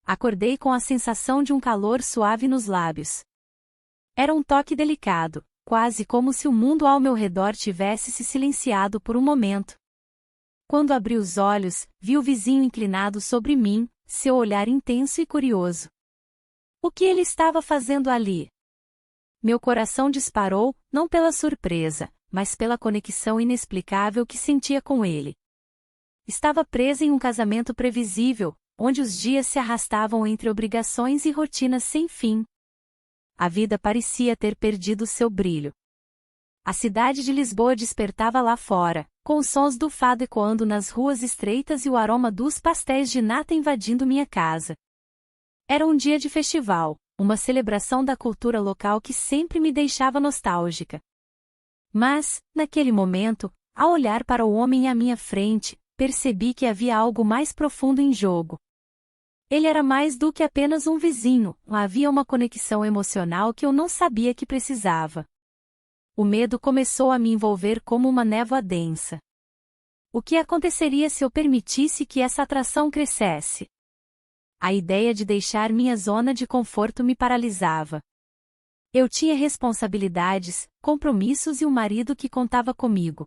Acordei com a sensação de um calor suave nos lábios. Era um toque delicado, quase como se o mundo ao meu redor tivesse se silenciado por um momento. Quando abri os olhos, vi o vizinho inclinado sobre mim, seu olhar intenso e curioso. O que ele estava fazendo ali? Meu coração disparou, não pela surpresa, mas pela conexão inexplicável que sentia com ele. Estava presa em um casamento previsível, onde os dias se arrastavam entre obrigações e rotinas sem fim. A vida parecia ter perdido seu brilho. A cidade de Lisboa despertava lá fora, com os sons do fado ecoando nas ruas estreitas e o aroma dos pastéis de nata invadindo minha casa. Era um dia de festival, uma celebração da cultura local que sempre me deixava nostálgica. Mas, naquele momento, ao olhar para o homem à minha frente, percebi que havia algo mais profundo em jogo. Ele era mais do que apenas um vizinho, havia uma conexão emocional que eu não sabia que precisava. O medo começou a me envolver como uma névoa densa. O que aconteceria se eu permitisse que essa atração crescesse? A ideia de deixar minha zona de conforto me paralisava. Eu tinha responsabilidades, compromissos e um marido que contava comigo.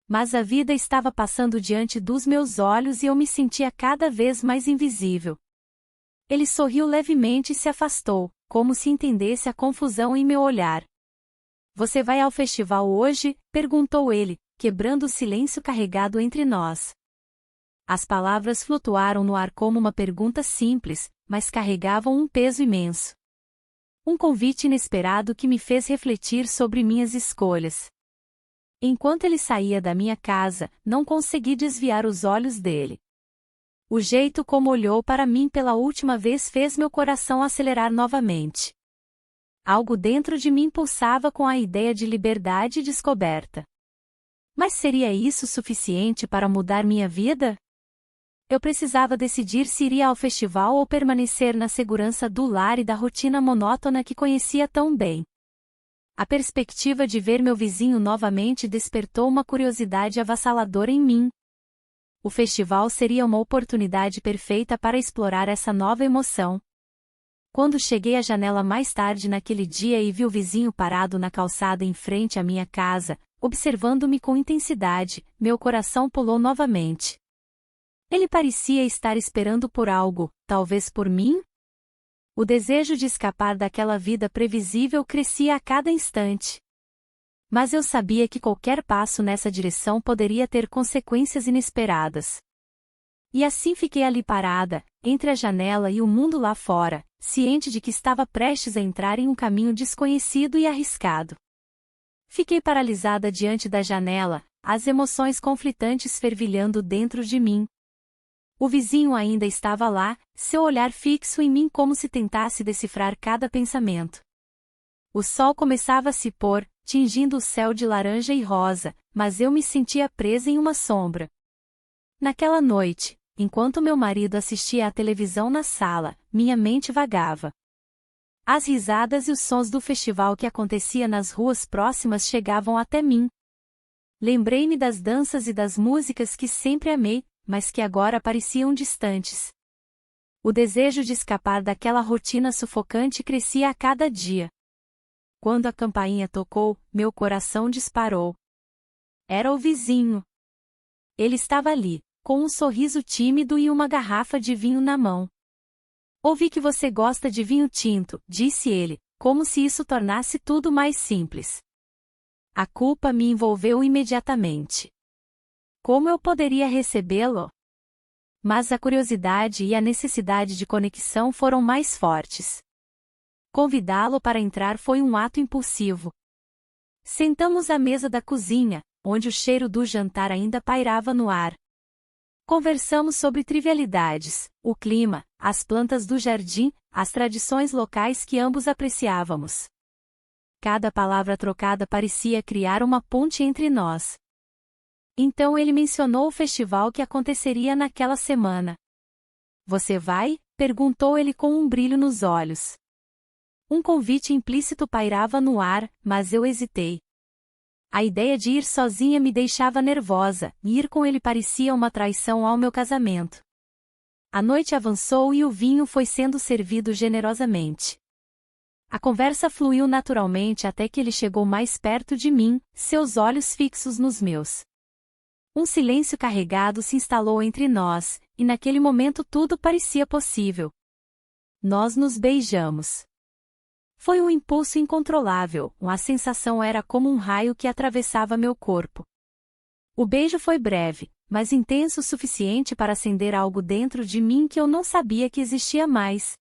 Mas a vida estava passando diante dos meus olhos e eu me sentia cada vez mais invisível. Ele sorriu levemente e se afastou, como se entendesse a confusão em meu olhar. "Você vai ao festival hoje?", perguntou ele, quebrando o silêncio carregado entre nós. As palavras flutuaram no ar como uma pergunta simples, mas carregavam um peso imenso. Um convite inesperado que me fez refletir sobre minhas escolhas. Enquanto ele saía da minha casa, não consegui desviar os olhos dele. O jeito como olhou para mim pela última vez fez meu coração acelerar novamente. Algo dentro de mim pulsava com a ideia de liberdade e descoberta. Mas seria isso suficiente para mudar minha vida? Eu precisava decidir se iria ao festival ou permanecer na segurança do lar e da rotina monótona que conhecia tão bem. A perspectiva de ver meu vizinho novamente despertou uma curiosidade avassaladora em mim. O festival seria uma oportunidade perfeita para explorar essa nova emoção. Quando cheguei à janela mais tarde naquele dia e vi o vizinho parado na calçada em frente à minha casa, observando-me com intensidade, meu coração pulou novamente. Ele parecia estar esperando por algo, talvez por mim? O desejo de escapar daquela vida previsível crescia a cada instante. Mas eu sabia que qualquer passo nessa direção poderia ter consequências inesperadas. E assim fiquei ali parada, entre a janela e o mundo lá fora, ciente de que estava prestes a entrar em um caminho desconhecido e arriscado. Fiquei paralisada diante da janela, as emoções conflitantes fervilhando dentro de mim. O vizinho ainda estava lá, seu olhar fixo em mim como se tentasse decifrar cada pensamento. O sol começava a se pôr, tingindo o céu de laranja e rosa, mas eu me sentia presa em uma sombra. Naquela noite, enquanto meu marido assistia à televisão na sala, minha mente vagava. As risadas e os sons do festival que acontecia nas ruas próximas chegavam até mim. Lembrei-me das danças e das músicas que sempre amei, mas que agora pareciam distantes. O desejo de escapar daquela rotina sufocante crescia a cada dia. Quando a campainha tocou, meu coração disparou. Era o vizinho. Ele estava ali, com um sorriso tímido e uma garrafa de vinho na mão. "Ouvi que você gosta de vinho tinto", disse ele, como se isso tornasse tudo mais simples. A culpa me envolveu imediatamente. Como eu poderia recebê-lo? Mas a curiosidade e a necessidade de conexão foram mais fortes. Convidá-lo para entrar foi um ato impulsivo. Sentamos à mesa da cozinha, onde o cheiro do jantar ainda pairava no ar. Conversamos sobre trivialidades, o clima, as plantas do jardim, as tradições locais que ambos apreciávamos. Cada palavra trocada parecia criar uma ponte entre nós. Então ele mencionou o festival que aconteceria naquela semana. "Você vai?", perguntou ele com um brilho nos olhos. Um convite implícito pairava no ar, mas eu hesitei. A ideia de ir sozinha me deixava nervosa, e ir com ele parecia uma traição ao meu casamento. A noite avançou e o vinho foi sendo servido generosamente. A conversa fluiu naturalmente até que ele chegou mais perto de mim, seus olhos fixos nos meus. Um silêncio carregado se instalou entre nós, e naquele momento tudo parecia possível. Nós nos beijamos. Foi um impulso incontrolável, a sensação era como um raio que atravessava meu corpo. O beijo foi breve, mas intenso o suficiente para acender algo dentro de mim que eu não sabia que existia mais.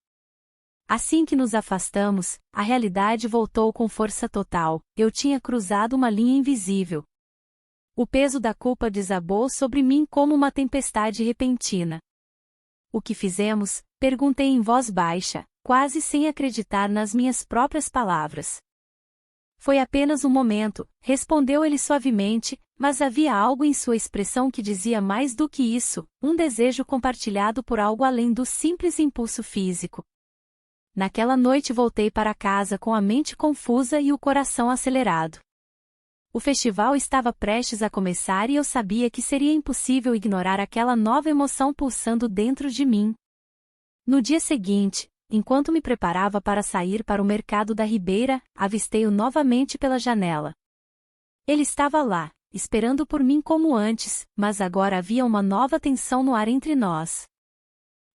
Assim que nos afastamos, a realidade voltou com força total, eu tinha cruzado uma linha invisível. O peso da culpa desabou sobre mim como uma tempestade repentina. O que fizemos? Perguntei em voz baixa, quase sem acreditar nas minhas próprias palavras. Foi apenas um momento, respondeu ele suavemente, mas havia algo em sua expressão que dizia mais do que isso, um desejo compartilhado por algo além do simples impulso físico. Naquela noite voltei para casa com a mente confusa e o coração acelerado. O festival estava prestes a começar e eu sabia que seria impossível ignorar aquela nova emoção pulsando dentro de mim. No dia seguinte, enquanto me preparava para sair para o mercado da Ribeira, avistei-o novamente pela janela. Ele estava lá, esperando por mim como antes, mas agora havia uma nova tensão no ar entre nós.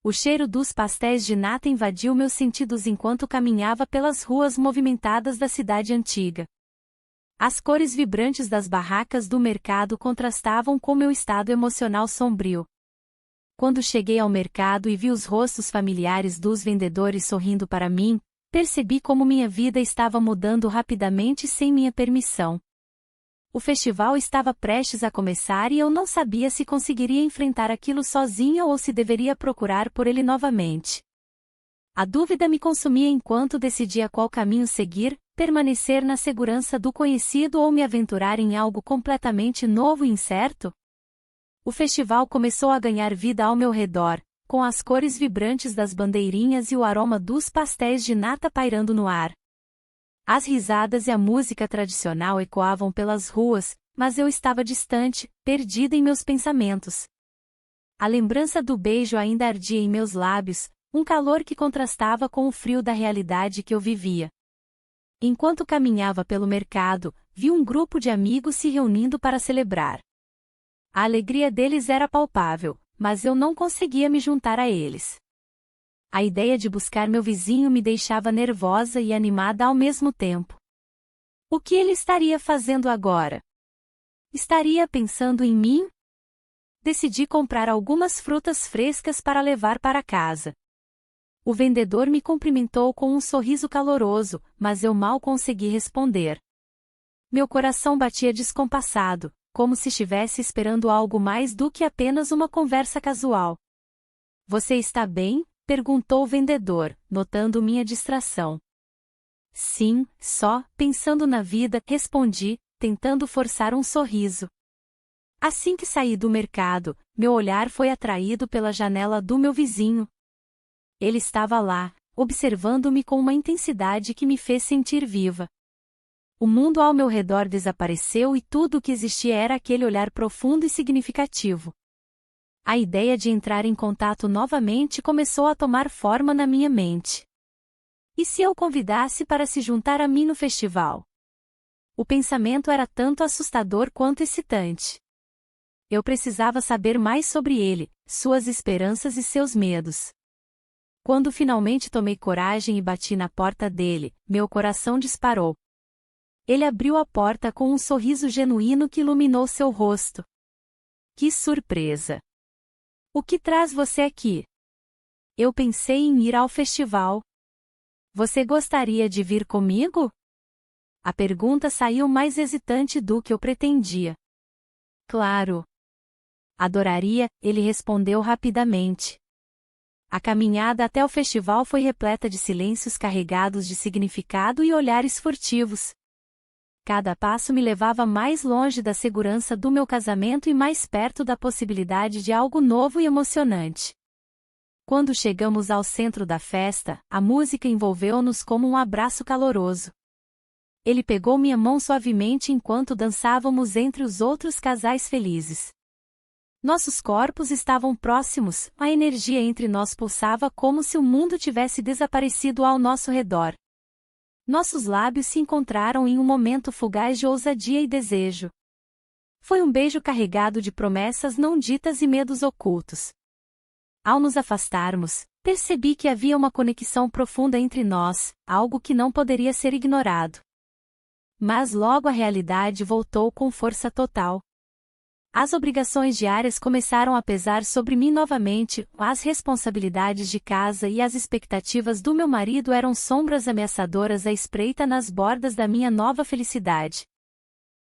O cheiro dos pastéis de nata invadiu meus sentidos enquanto caminhava pelas ruas movimentadas da cidade antiga. As cores vibrantes das barracas do mercado contrastavam com meu estado emocional sombrio. Quando cheguei ao mercado e vi os rostos familiares dos vendedores sorrindo para mim, percebi como minha vida estava mudando rapidamente sem minha permissão. O festival estava prestes a começar e eu não sabia se conseguiria enfrentar aquilo sozinha ou se deveria procurar por ele novamente. A dúvida me consumia enquanto decidia qual caminho seguir, permanecer na segurança do conhecido ou me aventurar em algo completamente novo e incerto. O festival começou a ganhar vida ao meu redor, com as cores vibrantes das bandeirinhas e o aroma dos pastéis de nata pairando no ar. As risadas e a música tradicional ecoavam pelas ruas, mas eu estava distante, perdida em meus pensamentos. A lembrança do beijo ainda ardia em meus lábios, um calor que contrastava com o frio da realidade que eu vivia. Enquanto caminhava pelo mercado, vi um grupo de amigos se reunindo para celebrar. A alegria deles era palpável, mas eu não conseguia me juntar a eles. A ideia de buscar meu vizinho me deixava nervosa e animada ao mesmo tempo. O que ele estaria fazendo agora? Estaria pensando em mim? Decidi comprar algumas frutas frescas para levar para casa. O vendedor me cumprimentou com um sorriso caloroso, mas eu mal consegui responder. Meu coração batia descompassado, como se estivesse esperando algo mais do que apenas uma conversa casual. Você está bem? Perguntou o vendedor, notando minha distração. Sim, só, pensando na vida, respondi, tentando forçar um sorriso. Assim que saí do mercado, meu olhar foi atraído pela janela do meu vizinho. Ele estava lá, observando-me com uma intensidade que me fez sentir viva. O mundo ao meu redor desapareceu e tudo o que existia era aquele olhar profundo e significativo. A ideia de entrar em contato novamente começou a tomar forma na minha mente. E se eu convidasse para se juntar a mim no festival? O pensamento era tanto assustador quanto excitante. Eu precisava saber mais sobre ele, suas esperanças e seus medos. Quando finalmente tomei coragem e bati na porta dele, meu coração disparou. Ele abriu a porta com um sorriso genuíno que iluminou seu rosto. Que surpresa! O que traz você aqui? Eu pensei em ir ao festival. Você gostaria de vir comigo? A pergunta saiu mais hesitante do que eu pretendia. Claro. Adoraria, ele respondeu rapidamente. A caminhada até o festival foi repleta de silêncios carregados de significado e olhares furtivos. Cada passo me levava mais longe da segurança do meu casamento e mais perto da possibilidade de algo novo e emocionante. Quando chegamos ao centro da festa, a música envolveu-nos como um abraço caloroso. Ele pegou minha mão suavemente enquanto dançávamos entre os outros casais felizes. Nossos corpos estavam próximos, a energia entre nós pulsava como se o mundo tivesse desaparecido ao nosso redor. Nossos lábios se encontraram em um momento fugaz de ousadia e desejo. Foi um beijo carregado de promessas não ditas e medos ocultos. Ao nos afastarmos, percebi que havia uma conexão profunda entre nós, algo que não poderia ser ignorado. Mas logo a realidade voltou com força total. As obrigações diárias começaram a pesar sobre mim novamente, as responsabilidades de casa e as expectativas do meu marido eram sombras ameaçadoras à espreita nas bordas da minha nova felicidade.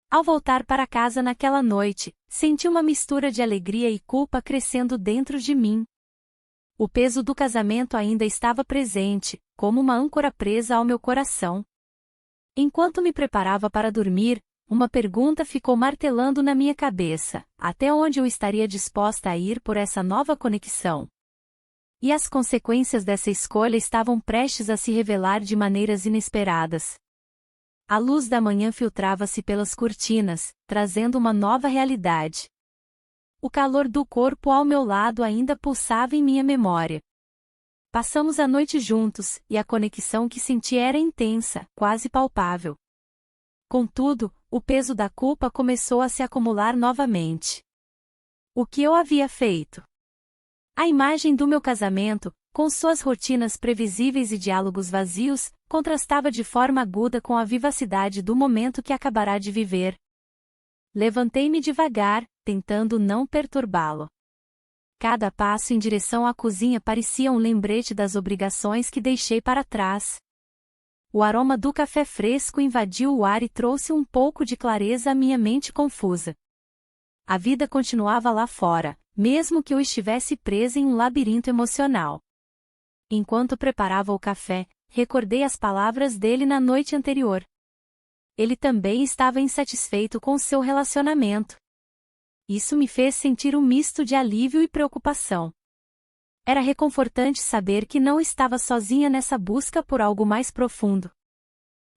Ao voltar para casa naquela noite, senti uma mistura de alegria e culpa crescendo dentro de mim. O peso do casamento ainda estava presente, como uma âncora presa ao meu coração. Enquanto me preparava para dormir, uma pergunta ficou martelando na minha cabeça: até onde eu estaria disposta a ir por essa nova conexão? E as consequências dessa escolha estavam prestes a se revelar de maneiras inesperadas. A luz da manhã filtrava-se pelas cortinas, trazendo uma nova realidade. O calor do corpo ao meu lado ainda pulsava em minha memória. Passamos a noite juntos, e a conexão que senti era intensa, quase palpável. Contudo, o peso da culpa começou a se acumular novamente. O que eu havia feito? A imagem do meu casamento, com suas rotinas previsíveis e diálogos vazios, contrastava de forma aguda com a vivacidade do momento que acabará de viver. Levantei-me devagar, tentando não perturbá-lo. Cada passo em direção à cozinha parecia um lembrete das obrigações que deixei para trás. O aroma do café fresco invadiu o ar e trouxe um pouco de clareza à minha mente confusa. A vida continuava lá fora, mesmo que eu estivesse presa em um labirinto emocional. Enquanto preparava o café, recordei as palavras dele na noite anterior. Ele também estava insatisfeito com seu relacionamento. Isso me fez sentir um misto de alívio e preocupação. Era reconfortante saber que não estava sozinha nessa busca por algo mais profundo.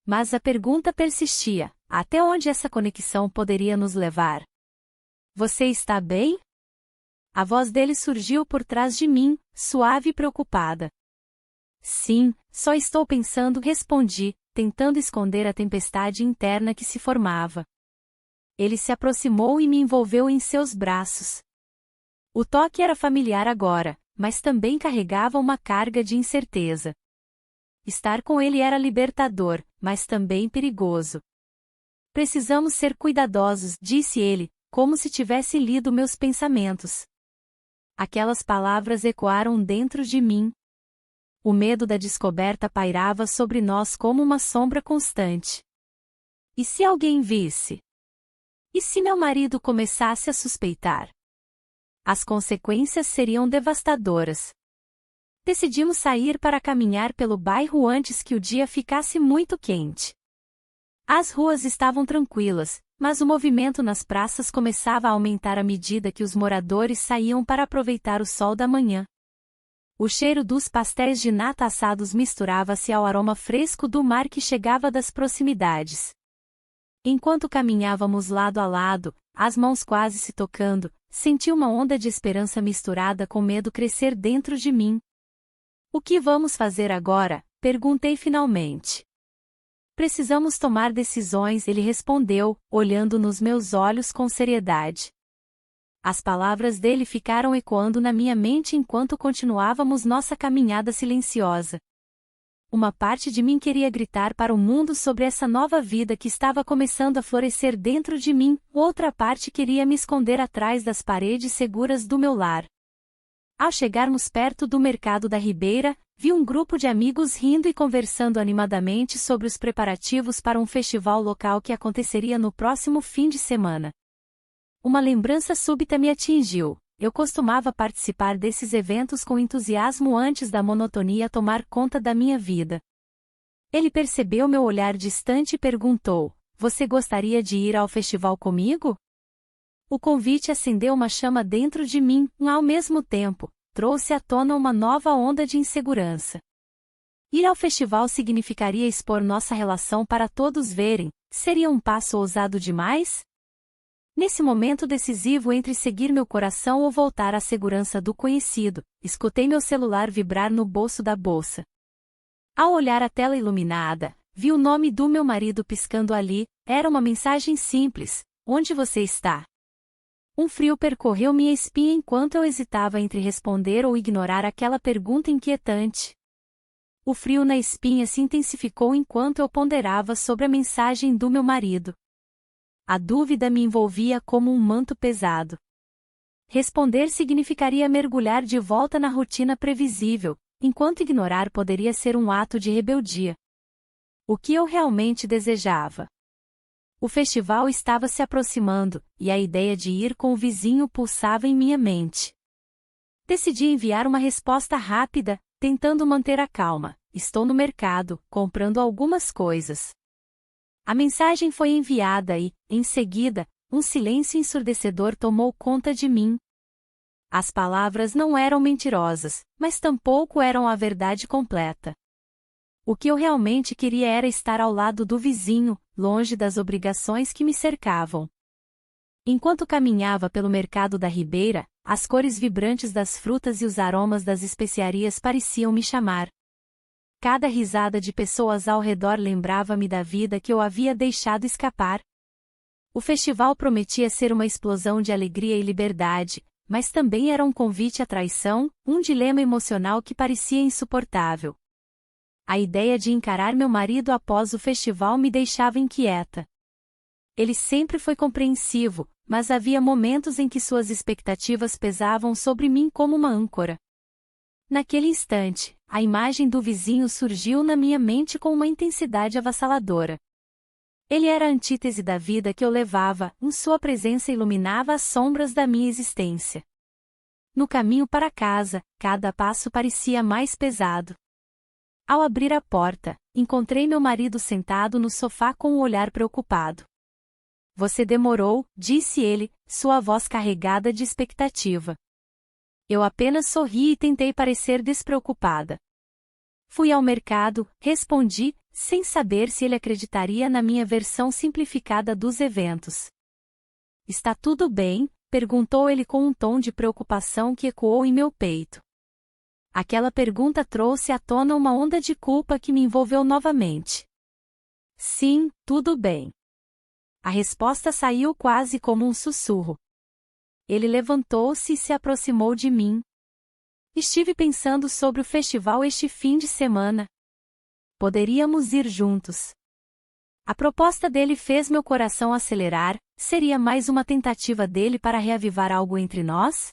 Mas a pergunta persistia: até onde essa conexão poderia nos levar? Você está bem? A voz dele surgiu por trás de mim, suave e preocupada. Sim, só estou pensando, respondi, tentando esconder a tempestade interna que se formava. Ele se aproximou e me envolveu em seus braços. O toque era familiar agora, mas também carregava uma carga de incerteza. Estar com ele era libertador, mas também perigoso. Precisamos ser cuidadosos, disse ele, como se tivesse lido meus pensamentos. Aquelas palavras ecoaram dentro de mim. O medo da descoberta pairava sobre nós como uma sombra constante. E se alguém visse? E se meu marido começasse a suspeitar? As consequências seriam devastadoras. Decidimos sair para caminhar pelo bairro antes que o dia ficasse muito quente. As ruas estavam tranquilas, mas o movimento nas praças começava a aumentar à medida que os moradores saíam para aproveitar o sol da manhã. O cheiro dos pastéis de nata assados misturava-se ao aroma fresco do mar que chegava das proximidades. Enquanto caminhávamos lado a lado, as mãos quase se tocando, senti uma onda de esperança misturada com medo crescer dentro de mim. O que vamos fazer agora? Perguntei finalmente. Precisamos tomar decisões, ele respondeu, olhando nos meus olhos com seriedade. As palavras dele ficaram ecoando na minha mente enquanto continuávamos nossa caminhada silenciosa. Uma parte de mim queria gritar para o mundo sobre essa nova vida que estava começando a florescer dentro de mim, outra parte queria me esconder atrás das paredes seguras do meu lar. Ao chegarmos perto do mercado da Ribeira, vi um grupo de amigos rindo e conversando animadamente sobre os preparativos para um festival local que aconteceria no próximo fim de semana. Uma lembrança súbita me atingiu. Eu costumava participar desses eventos com entusiasmo antes da monotonia tomar conta da minha vida. Ele percebeu meu olhar distante e perguntou: "Você gostaria de ir ao festival comigo?" O convite acendeu uma chama dentro de mim, ao mesmo tempo, trouxe à tona uma nova onda de insegurança. Ir ao festival significaria expor nossa relação para todos verem, seria um passo ousado demais? Nesse momento decisivo entre seguir meu coração ou voltar à segurança do conhecido, escutei meu celular vibrar no bolso da bolsa. Ao olhar a tela iluminada, vi o nome do meu marido piscando ali. Era uma mensagem simples: onde você está? Um frio percorreu minha espinha enquanto eu hesitava entre responder ou ignorar aquela pergunta inquietante. O frio na espinha se intensificou enquanto eu ponderava sobre a mensagem do meu marido. A dúvida me envolvia como um manto pesado. Responder significaria mergulhar de volta na rotina previsível, enquanto ignorar poderia ser um ato de rebeldia. O que eu realmente desejava? O festival estava se aproximando, e a ideia de ir com o vizinho pulsava em minha mente. Decidi enviar uma resposta rápida, tentando manter a calma. Estou no mercado, comprando algumas coisas. A mensagem foi enviada e, em seguida, um silêncio ensurdecedor tomou conta de mim. As palavras não eram mentirosas, mas tampouco eram a verdade completa. O que eu realmente queria era estar ao lado do vizinho, longe das obrigações que me cercavam. Enquanto caminhava pelo mercado da Ribeira, as cores vibrantes das frutas e os aromas das especiarias pareciam me chamar. Cada risada de pessoas ao redor lembrava-me da vida que eu havia deixado escapar. O festival prometia ser uma explosão de alegria e liberdade, mas também era um convite à traição, um dilema emocional que parecia insuportável. A ideia de encarar meu marido após o festival me deixava inquieta. Ele sempre foi compreensivo, mas havia momentos em que suas expectativas pesavam sobre mim como uma âncora. Naquele instante, a imagem do vizinho surgiu na minha mente com uma intensidade avassaladora. Ele era a antítese da vida que eu levava, em sua presença iluminava as sombras da minha existência. No caminho para casa, cada passo parecia mais pesado. Ao abrir a porta, encontrei meu marido sentado no sofá com um olhar preocupado. Você demorou, disse ele, sua voz carregada de expectativa. Eu apenas sorri e tentei parecer despreocupada. Fui ao mercado, respondi, sem saber se ele acreditaria na minha versão simplificada dos eventos. Está tudo bem? Perguntou ele com um tom de preocupação que ecoou em meu peito. Aquela pergunta trouxe à tona uma onda de culpa que me envolveu novamente. Sim, tudo bem. A resposta saiu quase como um sussurro. Ele levantou-se e se aproximou de mim. Estive pensando sobre o festival este fim de semana. Poderíamos ir juntos. A proposta dele fez meu coração acelerar. Seria mais uma tentativa dele para reavivar algo entre nós?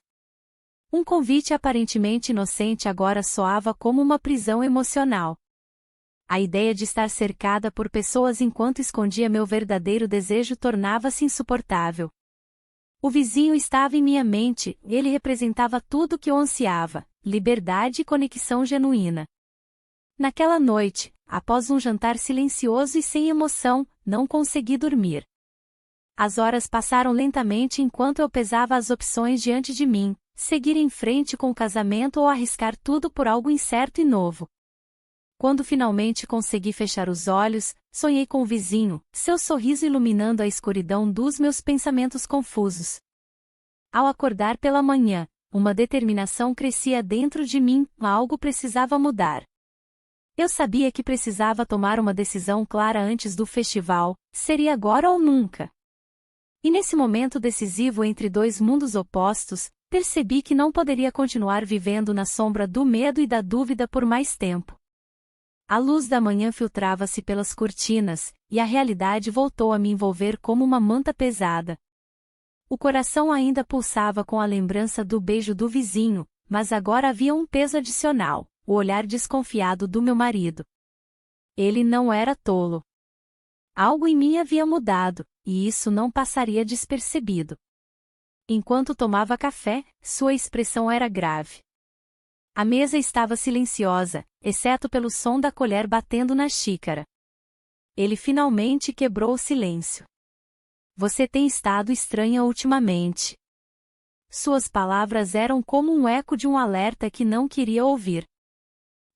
Um convite aparentemente inocente agora soava como uma prisão emocional. A ideia de estar cercada por pessoas enquanto escondia meu verdadeiro desejo tornava-se insuportável. O vizinho estava em minha mente, ele representava tudo o que eu ansiava, liberdade e conexão genuína. Naquela noite, após um jantar silencioso e sem emoção, não consegui dormir. As horas passaram lentamente enquanto eu pesava as opções diante de mim, seguir em frente com o casamento ou arriscar tudo por algo incerto e novo. Quando finalmente consegui fechar os olhos, sonhei com o vizinho, seu sorriso iluminando a escuridão dos meus pensamentos confusos. Ao acordar pela manhã, uma determinação crescia dentro de mim, algo precisava mudar. Eu sabia que precisava tomar uma decisão clara antes do festival, seria agora ou nunca. E nesse momento decisivo entre dois mundos opostos, percebi que não poderia continuar vivendo na sombra do medo e da dúvida por mais tempo. A luz da manhã filtrava-se pelas cortinas, e a realidade voltou a me envolver como uma manta pesada. O coração ainda pulsava com a lembrança do beijo do vizinho, mas agora havia um peso adicional, o olhar desconfiado do meu marido. Ele não era tolo. Algo em mim havia mudado, e isso não passaria despercebido. Enquanto tomava café, sua expressão era grave. A mesa estava silenciosa, exceto pelo som da colher batendo na xícara. Ele finalmente quebrou o silêncio. Você tem estado estranha ultimamente. Suas palavras eram como um eco de um alerta que não queria ouvir.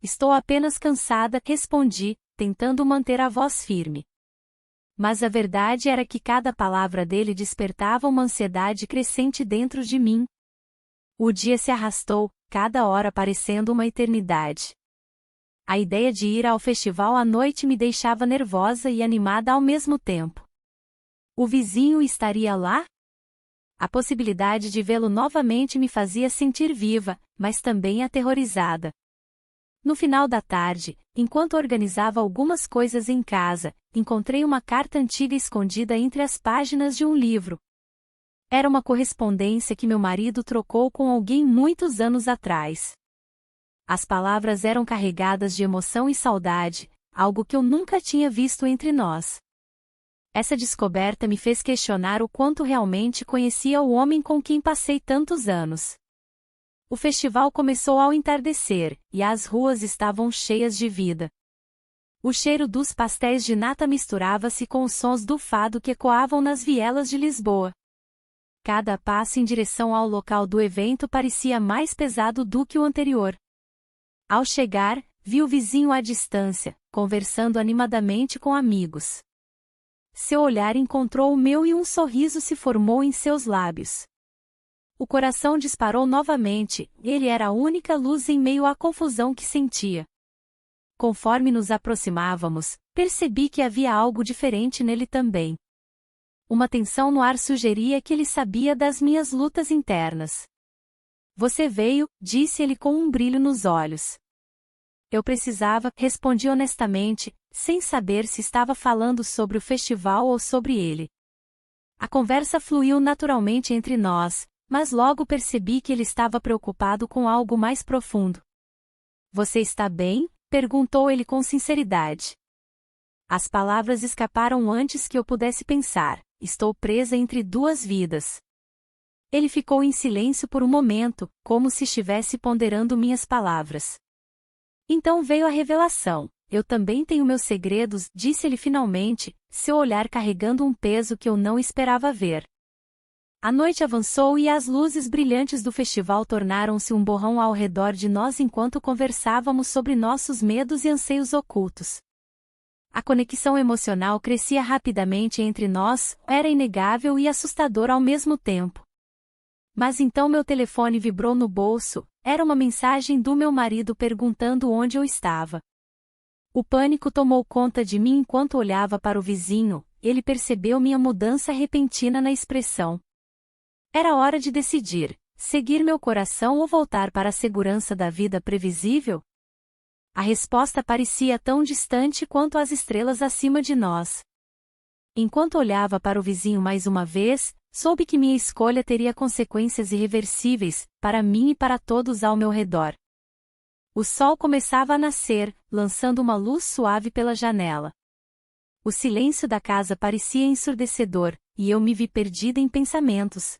Estou apenas cansada, respondi, tentando manter a voz firme. Mas a verdade era que cada palavra dele despertava uma ansiedade crescente dentro de mim. O dia se arrastou, cada hora parecendo uma eternidade. A ideia de ir ao festival à noite me deixava nervosa e animada ao mesmo tempo. O vizinho estaria lá? A possibilidade de vê-lo novamente me fazia sentir viva, mas também aterrorizada. No final da tarde, enquanto organizava algumas coisas em casa, encontrei uma carta antiga escondida entre as páginas de um livro. Era uma correspondência que meu marido trocou com alguém muitos anos atrás. As palavras eram carregadas de emoção e saudade, algo que eu nunca tinha visto entre nós. Essa descoberta me fez questionar o quanto realmente conhecia o homem com quem passei tantos anos. O festival começou ao entardecer, e as ruas estavam cheias de vida. O cheiro dos pastéis de nata misturava-se com os sons do fado que ecoavam nas vielas de Lisboa. Cada passo em direção ao local do evento parecia mais pesado do que o anterior. Ao chegar, vi o vizinho à distância, conversando animadamente com amigos. Seu olhar encontrou o meu e um sorriso se formou em seus lábios. O coração disparou novamente, ele era a única luz em meio à confusão que sentia. Conforme nos aproximávamos, percebi que havia algo diferente nele também. Uma tensão no ar sugeria que ele sabia das minhas lutas internas. Você veio, disse ele com um brilho nos olhos. Eu precisava, respondi honestamente, sem saber se estava falando sobre o festival ou sobre ele. A conversa fluiu naturalmente entre nós, mas logo percebi que ele estava preocupado com algo mais profundo. Você está bem? Perguntou ele com sinceridade. As palavras escaparam antes que eu pudesse pensar. Estou presa entre duas vidas. Ele ficou em silêncio por um momento, como se estivesse ponderando minhas palavras. Então veio a revelação. Eu também tenho meus segredos, disse ele finalmente, seu olhar carregando um peso que eu não esperava ver. A noite avançou e as luzes brilhantes do festival tornaram-se um borrão ao redor de nós enquanto conversávamos sobre nossos medos e anseios ocultos. A conexão emocional crescia rapidamente entre nós, era inegável e assustador ao mesmo tempo. Mas então meu telefone vibrou no bolso, era uma mensagem do meu marido perguntando onde eu estava. O pânico tomou conta de mim enquanto olhava para o vizinho, ele percebeu minha mudança repentina na expressão. Era hora de decidir, seguir meu coração ou voltar para a segurança da vida previsível? A resposta parecia tão distante quanto as estrelas acima de nós. Enquanto olhava para o vizinho mais uma vez, soube que minha escolha teria consequências irreversíveis, para mim e para todos ao meu redor. O sol começava a nascer, lançando uma luz suave pela janela. O silêncio da casa parecia ensurdecedor, e eu me vi perdida em pensamentos.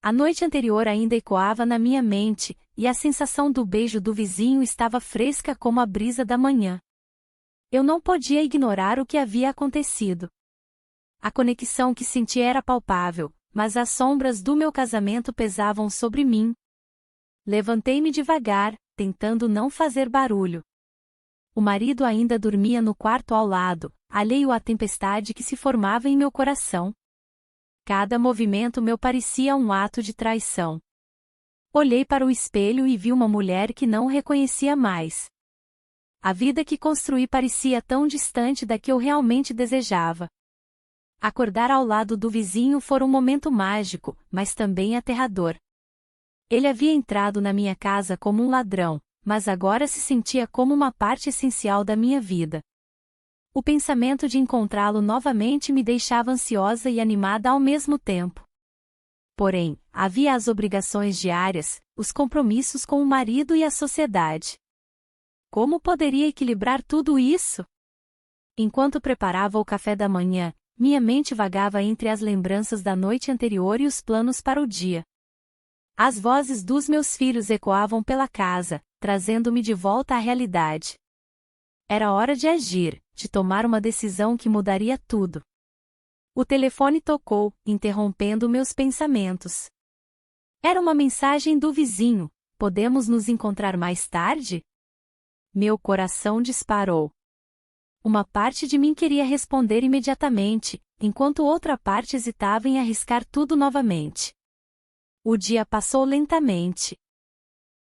A noite anterior ainda ecoava na minha mente, e a sensação do beijo do vizinho estava fresca como a brisa da manhã. Eu não podia ignorar o que havia acontecido. A conexão que senti era palpável, mas as sombras do meu casamento pesavam sobre mim. Levantei-me devagar, tentando não fazer barulho. O marido ainda dormia no quarto ao lado, alheio à tempestade que se formava em meu coração. Cada movimento meu parecia um ato de traição. Olhei para o espelho e vi uma mulher que não reconhecia mais. A vida que construí parecia tão distante da que eu realmente desejava. Acordar ao lado do vizinho foi um momento mágico, mas também aterrador. Ele havia entrado na minha casa como um ladrão, mas agora se sentia como uma parte essencial da minha vida. O pensamento de encontrá-lo novamente me deixava ansiosa e animada ao mesmo tempo. Porém, havia as obrigações diárias, os compromissos com o marido e a sociedade. Como poderia equilibrar tudo isso? Enquanto preparava o café da manhã, minha mente vagava entre as lembranças da noite anterior e os planos para o dia. As vozes dos meus filhos ecoavam pela casa, trazendo-me de volta à realidade. Era hora de agir, de tomar uma decisão que mudaria tudo. O telefone tocou, interrompendo meus pensamentos. Era uma mensagem do vizinho: podemos nos encontrar mais tarde? Meu coração disparou. Uma parte de mim queria responder imediatamente, enquanto outra parte hesitava em arriscar tudo novamente. O dia passou lentamente.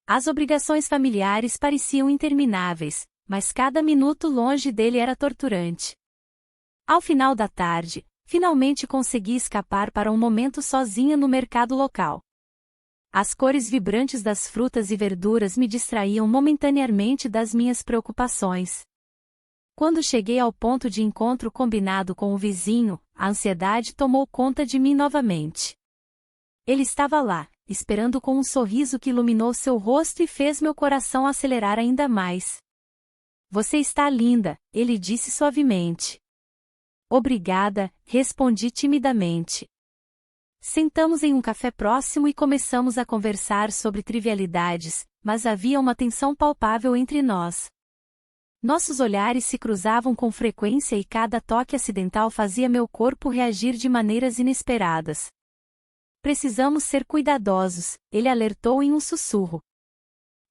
As obrigações familiares pareciam intermináveis, mas cada minuto longe dele era torturante. Ao final da tarde, finalmente consegui escapar para um momento sozinha no mercado local. As cores vibrantes das frutas e verduras me distraíam momentaneamente das minhas preocupações. Quando cheguei ao ponto de encontro combinado com o vizinho, a ansiedade tomou conta de mim novamente. Ele estava lá, esperando com um sorriso que iluminou seu rosto e fez meu coração acelerar ainda mais. Você está linda, ele disse suavemente. Obrigada, respondi timidamente. Sentamos em um café próximo e começamos a conversar sobre trivialidades, mas havia uma tensão palpável entre nós. Nossos olhares se cruzavam com frequência e cada toque acidental fazia meu corpo reagir de maneiras inesperadas. Precisamos ser cuidadosos, ele alertou em um sussurro.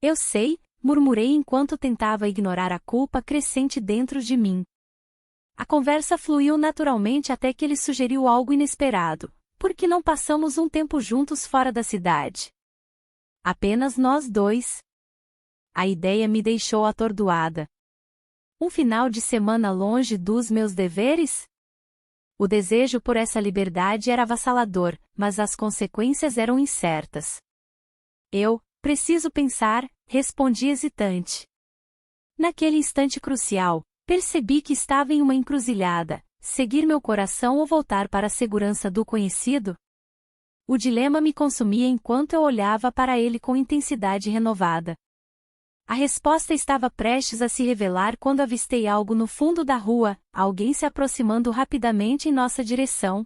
Eu sei, murmurei enquanto tentava ignorar a culpa crescente dentro de mim. A conversa fluiu naturalmente até que ele sugeriu algo inesperado. Por que não passamos um tempo juntos fora da cidade? Apenas nós dois. A ideia me deixou atordoada. Um final de semana longe dos meus deveres? O desejo por essa liberdade era avassalador, mas as consequências eram incertas. Preciso pensar, respondi hesitante. Naquele instante crucial, percebi que estava em uma encruzilhada, seguir meu coração ou voltar para a segurança do conhecido? O dilema me consumia enquanto eu olhava para ele com intensidade renovada. A resposta estava prestes a se revelar quando avistei algo no fundo da rua, alguém se aproximando rapidamente em nossa direção.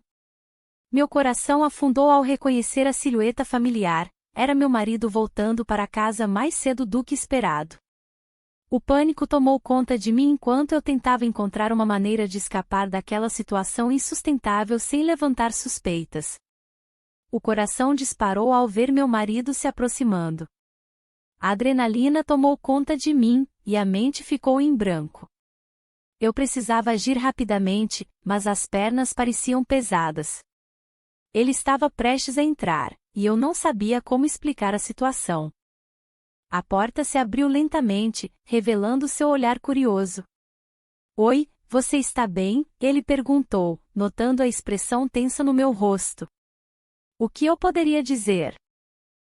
Meu coração afundou ao reconhecer a silhueta familiar, era meu marido voltando para casa mais cedo do que esperado. O pânico tomou conta de mim enquanto eu tentava encontrar uma maneira de escapar daquela situação insustentável sem levantar suspeitas. O coração disparou ao ver meu marido se aproximando. A adrenalina tomou conta de mim, e a mente ficou em branco. Eu precisava agir rapidamente, mas as pernas pareciam pesadas. Ele estava prestes a entrar, e eu não sabia como explicar a situação. A porta se abriu lentamente, revelando seu olhar curioso. Oi, você está bem? Ele perguntou, notando a expressão tensa no meu rosto. O que eu poderia dizer?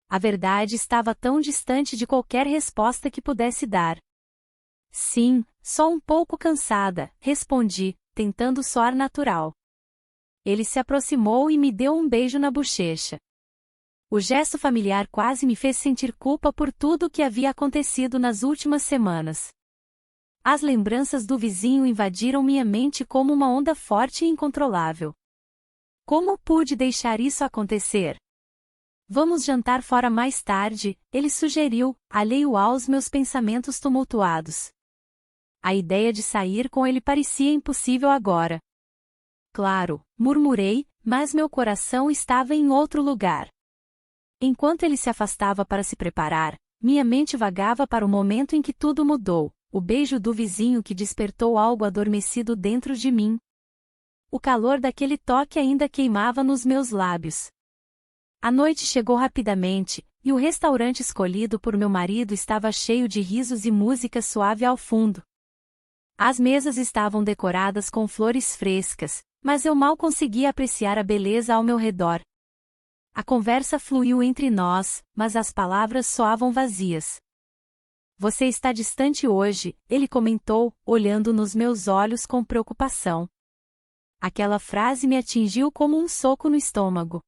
A verdade estava tão distante de qualquer resposta que pudesse dar. Sim, só um pouco cansada, respondi, tentando soar natural. Ele se aproximou e me deu um beijo na bochecha. O gesto familiar quase me fez sentir culpa por tudo o que havia acontecido nas últimas semanas. As lembranças do vizinho invadiram minha mente como uma onda forte e incontrolável. Como pude deixar isso acontecer? Vamos jantar fora mais tarde, ele sugeriu, alheio aos meus pensamentos tumultuados. A ideia de sair com ele parecia impossível agora. Claro, murmurei, mas meu coração estava em outro lugar. Enquanto ele se afastava para se preparar, minha mente vagava para o momento em que tudo mudou, o beijo do vizinho que despertou algo adormecido dentro de mim. O calor daquele toque ainda queimava nos meus lábios. A noite chegou rapidamente, e o restaurante escolhido por meu marido estava cheio de risos e música suave ao fundo. As mesas estavam decoradas com flores frescas, mas eu mal conseguia apreciar a beleza ao meu redor. A conversa fluiu entre nós, mas as palavras soavam vazias. Você está distante hoje, ele comentou, olhando nos meus olhos com preocupação. Aquela frase me atingiu como um soco no estômago.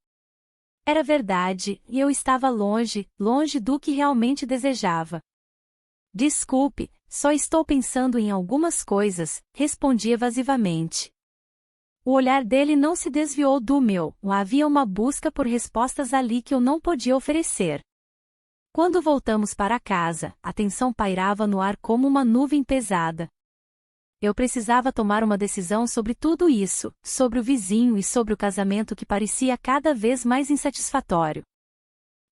Era verdade, e eu estava longe, longe do que realmente desejava. Desculpe, só estou pensando em algumas coisas, respondi evasivamente. O olhar dele não se desviou do meu, havia uma busca por respostas ali que eu não podia oferecer. Quando voltamos para casa, a tensão pairava no ar como uma nuvem pesada. Eu precisava tomar uma decisão sobre tudo isso, sobre o vizinho e sobre o casamento que parecia cada vez mais insatisfatório.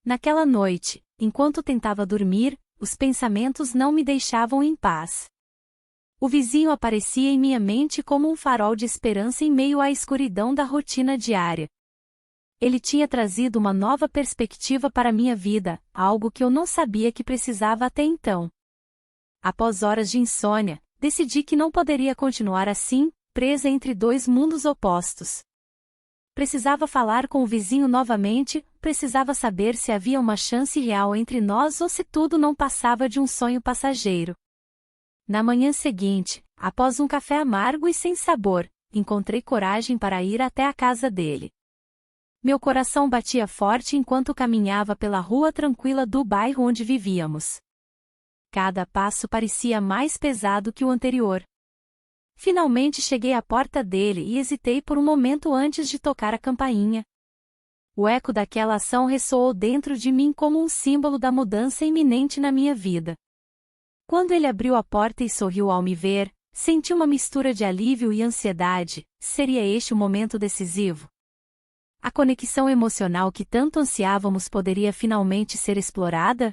Naquela noite, enquanto tentava dormir, os pensamentos não me deixavam em paz. O vizinho aparecia em minha mente como um farol de esperança em meio à escuridão da rotina diária. Ele tinha trazido uma nova perspectiva para minha vida, algo que eu não sabia que precisava até então. Após horas de insônia, decidi que não poderia continuar assim, presa entre dois mundos opostos. Precisava falar com o vizinho novamente, precisava saber se havia uma chance real entre nós ou se tudo não passava de um sonho passageiro. Na manhã seguinte, após um café amargo e sem sabor, encontrei coragem para ir até a casa dele. Meu coração batia forte enquanto caminhava pela rua tranquila do bairro onde vivíamos. Cada passo parecia mais pesado que o anterior. Finalmente cheguei à porta dele e hesitei por um momento antes de tocar a campainha. O eco daquela ação ressoou dentro de mim como um símbolo da mudança iminente na minha vida. Quando ele abriu a porta e sorriu ao me ver, senti uma mistura de alívio e ansiedade. Seria este o momento decisivo? A conexão emocional que tanto ansiávamos poderia finalmente ser explorada?